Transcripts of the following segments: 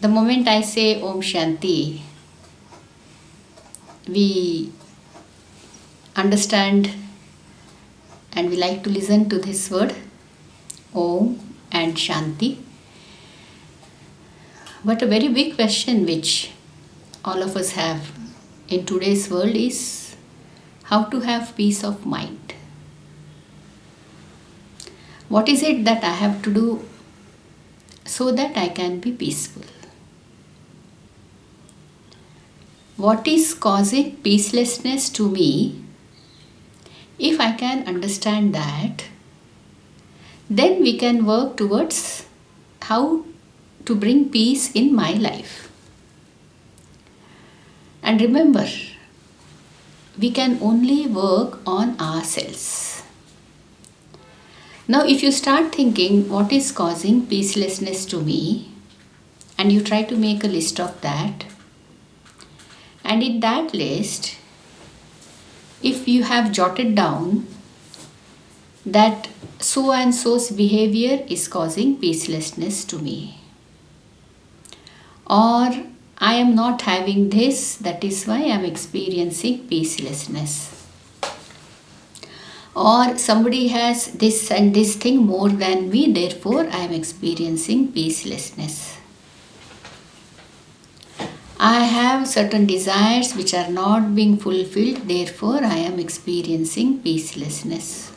The moment I say Om Shanti, we understand and we like to listen to this word Om and Shanti. But a very big question which all of us have in today's world is how to have peace of mind. What is it that I have to do so that I can be peaceful? What is causing peacelessness to me? If I can understand that, then we can work towards how to bring peace in my life. And remember, we can only work on ourselves. Now, if you start thinking what is causing peacelessness to me, and you try to make a list of that, and in that list, if you have jotted down that so and so's behavior is causing peacelessness to me, or I am not having this, that is why I am experiencing peacelessness, or somebody has this and this thing more than me, therefore I am experiencing peacelessness. I have certain desires which are not being fulfilled, therefore I am experiencing peacelessness.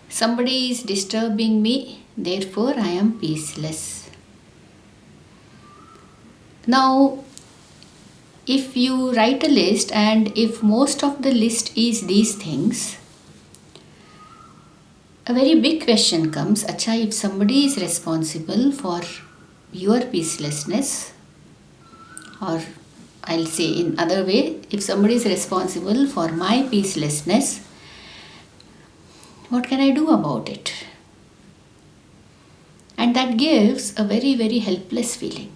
Somebody is disturbing me, therefore I am peaceless. Now, if you write a list and if most of the list is these things, a very big question comes, Acha, if somebody is responsible for your peacelessness, or I'll say in other way, if somebody is responsible for my peacelessness, what can I do about it? And that gives a very, very helpless feeling.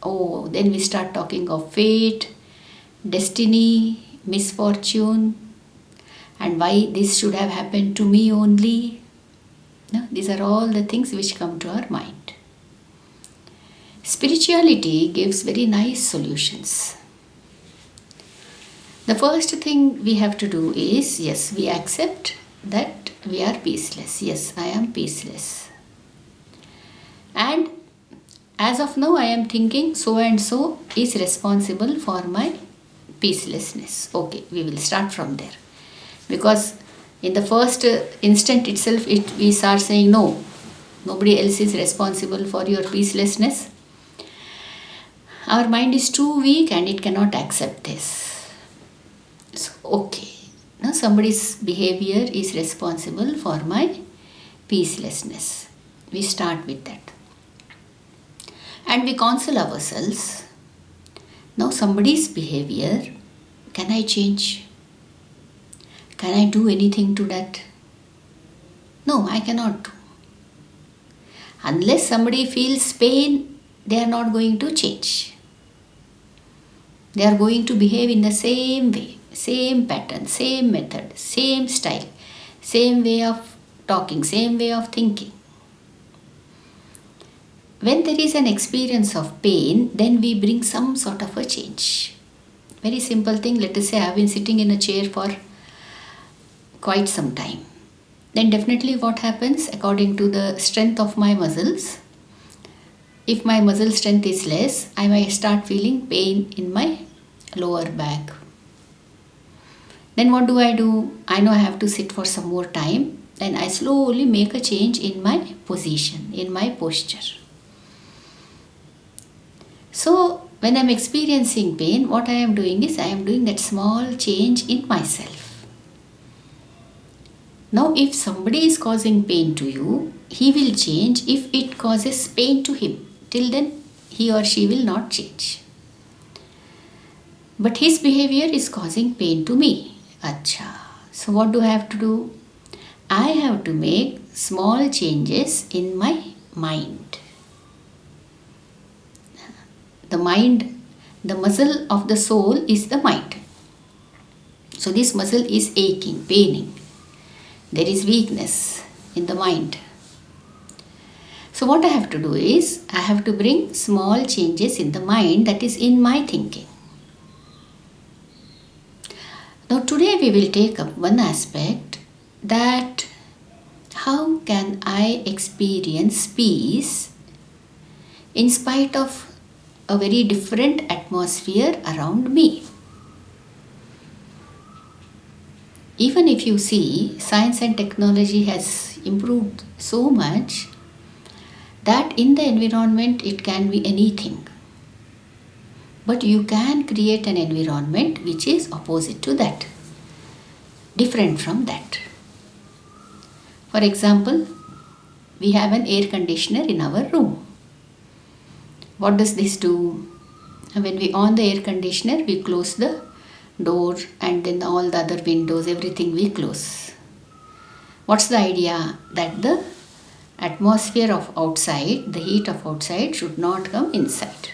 Oh, then we start talking of fate, destiny, misfortune, and why this should have happened to me only. No, these are all the things which come to our mind. Spirituality gives very nice solutions. The first thing we have to do is, yes, we accept that we are peaceless. Yes, I am peaceless. And as of now, I am thinking so and so is responsible for my peacelessness. Okay, we will start from there. Because in the first instant itself, we start saying, no, nobody else is responsible for your peacelessness. Our mind is too weak and it cannot accept this. So, okay, now somebody's behavior is responsible for my peacelessness. We start with that. And we counsel ourselves. Now somebody's behavior, can I change? Can I do anything to that? No, I cannot do. Unless somebody feels pain, they are not going to change. They are going to behave in the same way, same pattern, same method, same style, same way of talking, same way of thinking. When there is an experience of pain, then we bring some sort of a change. Very simple thing, let us say I have been sitting in a chair for quite some time. Then definitely what happens, according to the strength of my muscles, if my muscle strength is less, I might start feeling pain in my lower back. Then what do? I know I have to sit for some more time. Then I slowly make a change in my position, in my posture. So when I am experiencing pain, what I am doing is I am doing that small change in myself. Now if somebody is causing pain to you, he will change if it causes pain to him. Till then, he or she will not change. But his behavior is causing pain to me. Acha. So what do I have to do? I have to make small changes in my mind. The mind, the muscle of the soul is the mind. So this muscle is aching, paining. There is weakness in the mind. So what I have to do is, I have to bring small changes in the mind, that is in my thinking. Now today we will take up one aspect, that how can I experience peace in spite of a very different atmosphere around me. Even if you see, science and technology has improved so much that in the environment it can be anything. But you can create an environment which is opposite to that, different from that. For example, we have an air conditioner in our room. What does this do? When we on the air conditioner, we close the door and then all the other windows, everything we close. What's the idea? That the atmosphere of outside, the heat of outside should not come inside.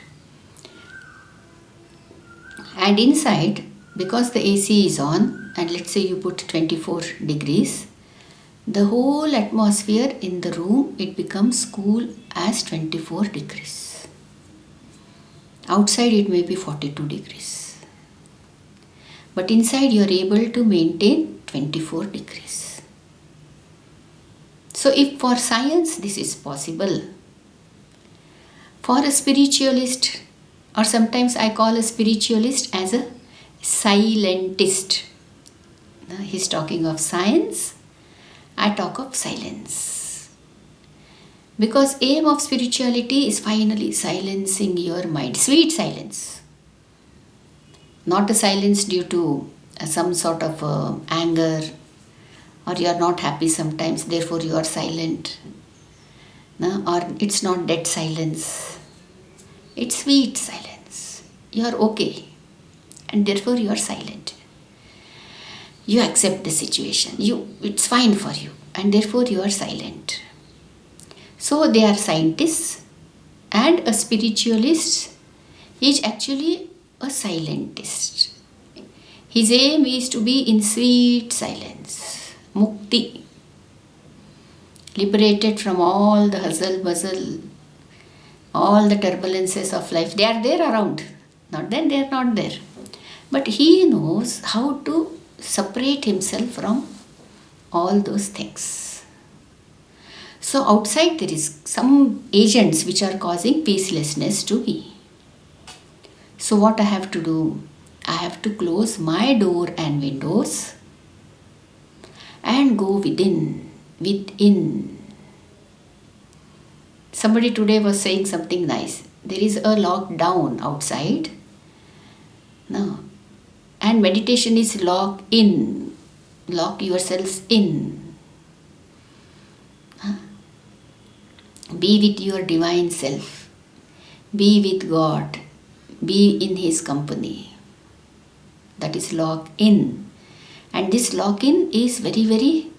And inside, because the AC is on, and let's say you put 24 degrees, the whole atmosphere in the room, it becomes cool as 24 degrees. Outside it may be 42 degrees. But inside you are able to maintain 24 degrees. So if for science this is possible, for a spiritualist, or sometimes I call a spiritualist as a silentist. Now he's talking of science, I talk of silence. Because aim of spirituality is finally silencing your mind. Sweet silence. Not a silence due to some sort of anger, or you are not happy sometimes, therefore you are silent. No? Or it's not dead silence. It's sweet silence. You are okay, and therefore you are silent. You accept the situation. It's fine for you, and therefore you are silent. So they are scientists, and a spiritualist is actually a silentist. His aim is to be in sweet silence, mukti, liberated from all the hustle bustle, all the turbulences of life. They are there around, not that they are not there, but he knows how to separate himself from all those things. So outside there is some agents which are causing peacelessness to me. So what I have to do? I have to close my door and windows and go within. Somebody today was saying something nice. There is a lockdown outside. No. And meditation is lock in. Lock yourselves in. Be with your divine self. Be with God. Be in His company. That is lock in. And this lock in is very, very,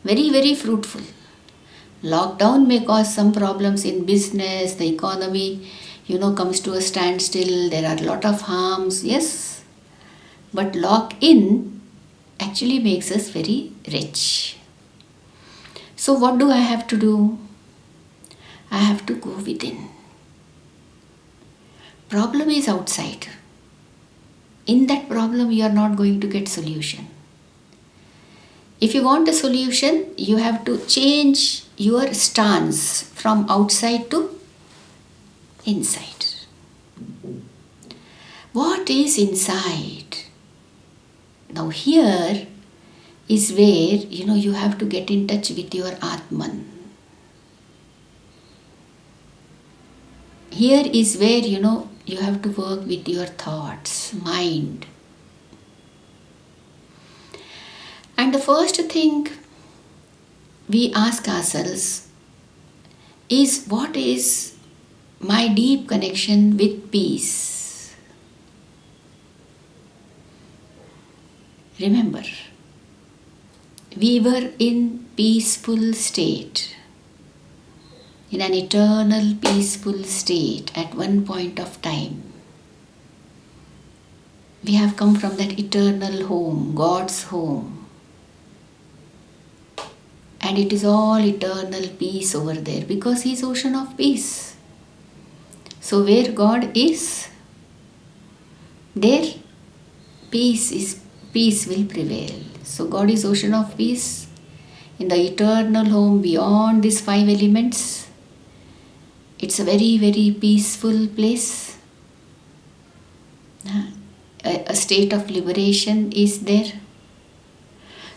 very, very fruitful. Lockdown may cause some problems in business, the economy, comes to a standstill. There are a lot of harms, yes. But lock in actually makes us very rich. So what do I have to do? I have to go within. Problem is outside. In that problem, you are not going to get solution. If you want a solution, you have to change your stance from outside to inside. What is inside? Now here is where, you have to get in touch with your Atman. Here is where, you have to work with your thoughts, mind. And the first thing we ask ourselves is, what is my deep connection with peace? Remember, we were in peaceful state, in an eternal peaceful state at one point of time. We have come from that eternal home, God's home. And it is all eternal peace over there because He is ocean of peace. So where God is, there peace will prevail. So God is ocean of peace in the eternal home beyond these five elements. It's a very, very peaceful place. A state of liberation is there.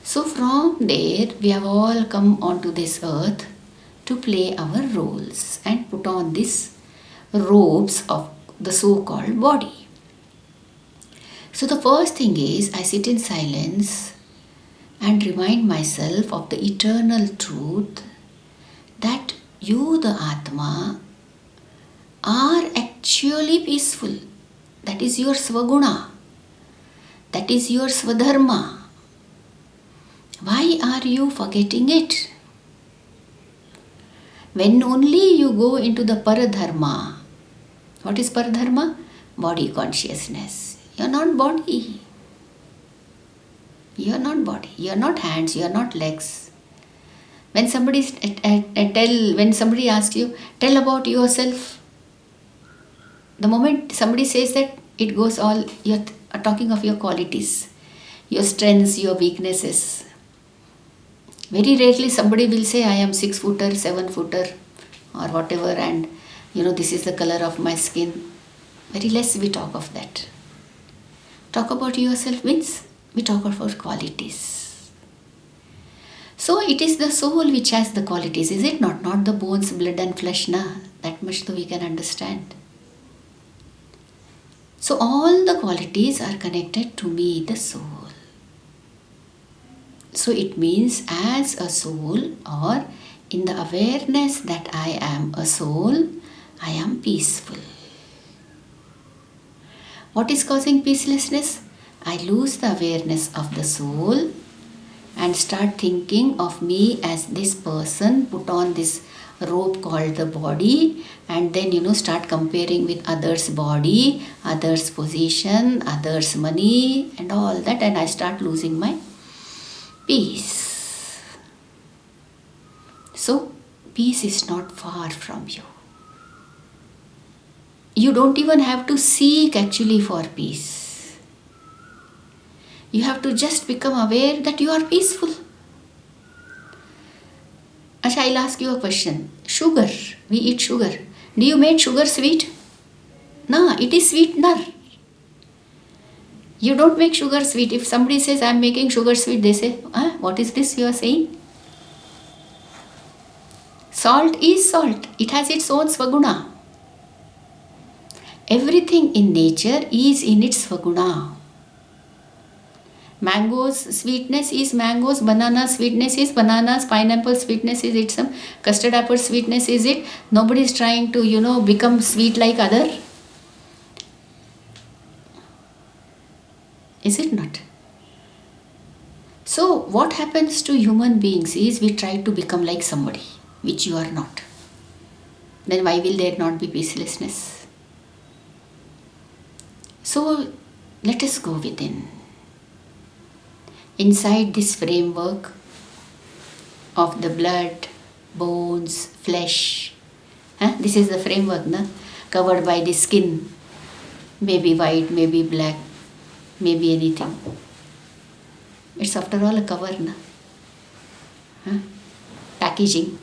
So from there, we have all come onto this earth to play our roles and put on these robes of the so-called body. So the first thing is, I sit in silence and remind myself of the eternal truth that you, the Atma, are actually peaceful. That is your Svaguna. That is your Swadharma. Why are you forgetting it? When only you go into the Paradharma. What is Paradharma? Body consciousness. You are not body. You are not body. You are not hands. You are not legs. When somebody asks you, tell about yourself. The moment somebody says that, it goes all, you're talking of your qualities, your strengths, your weaknesses. Very rarely somebody will say, I am 6 footer, 7 footer or whatever, and this is the color of my skin. Very less we talk of that. Talk about yourself means we talk about qualities. So it is the soul which has the qualities, is it not? Not the bones, blood and flesh, na? That much we can understand. So all the qualities are connected to me, the soul. So it means as a soul, or in the awareness that I am a soul, I am peaceful. What is causing peacelessness? I lose the awareness of the soul and start thinking of me as this person, put on this robe called the body, and then start comparing with others' body, others' position, others' money and all that, and I start losing my peace. So peace is not far from you. You don't even have to seek actually for peace. You have to just become aware that you are peaceful. Asha, I'll ask you a question. Sugar, we eat sugar. Do you make sugar sweet? No, it is sweetener. You don't make sugar sweet. If somebody says, I am making sugar sweet, they say, what is this you are saying? Salt is salt. It has its own Svaguna. Everything in nature is in its Svaguna. Mangoes sweetness is mangoes, banana sweetness is bananas, pineapple sweetness is it, some custard apple sweetness is it. Nobody is trying to, become sweet like other. Is it not? So what happens to human beings is we try to become like somebody, which you are not. Then why will there not be peacelessness? So let us go within. Inside this framework of the blood, bones, flesh. This is the framework, na? Covered by the skin. Maybe white, maybe black, maybe anything. It's after all a cover, na? Packaging.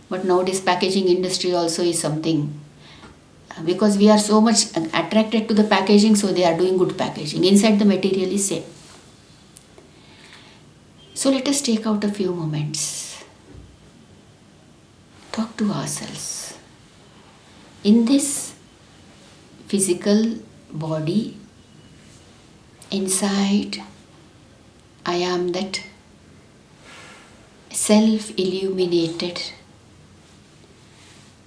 But nowadays packaging industry also is something. Because we are so much attracted to the packaging, so they are doing good packaging. Inside the material is same. So let us take out a few moments. Talk to ourselves. In this physical body, inside, I am that self-illuminated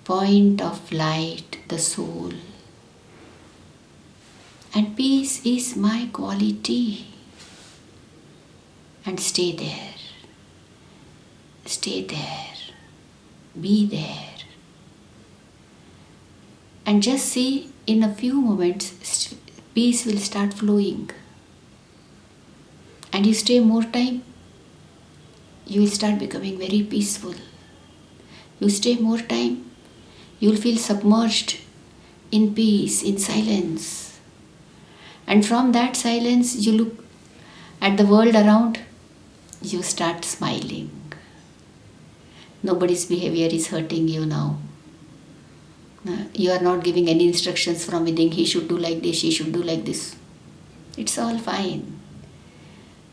point of light, the soul. And peace is my quality. And stay there. Stay there. Be there. And just see, in a few moments, peace will start flowing. And you stay more time, you will start becoming very peaceful. You stay more time, you will feel submerged in peace, in silence. And from that silence, you look at the world around, you start smiling. Nobody's behavior is hurting you now. You are not giving any instructions from within, he should do like this, she should do like this. It's all fine.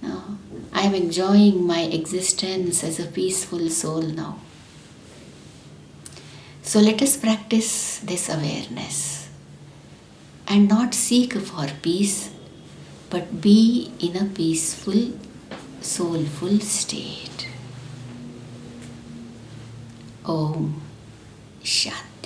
Now, I am enjoying my existence as a peaceful soul now. So let us practice this awareness and not seek for peace, but be in a peaceful, soulful state. Om Shanti.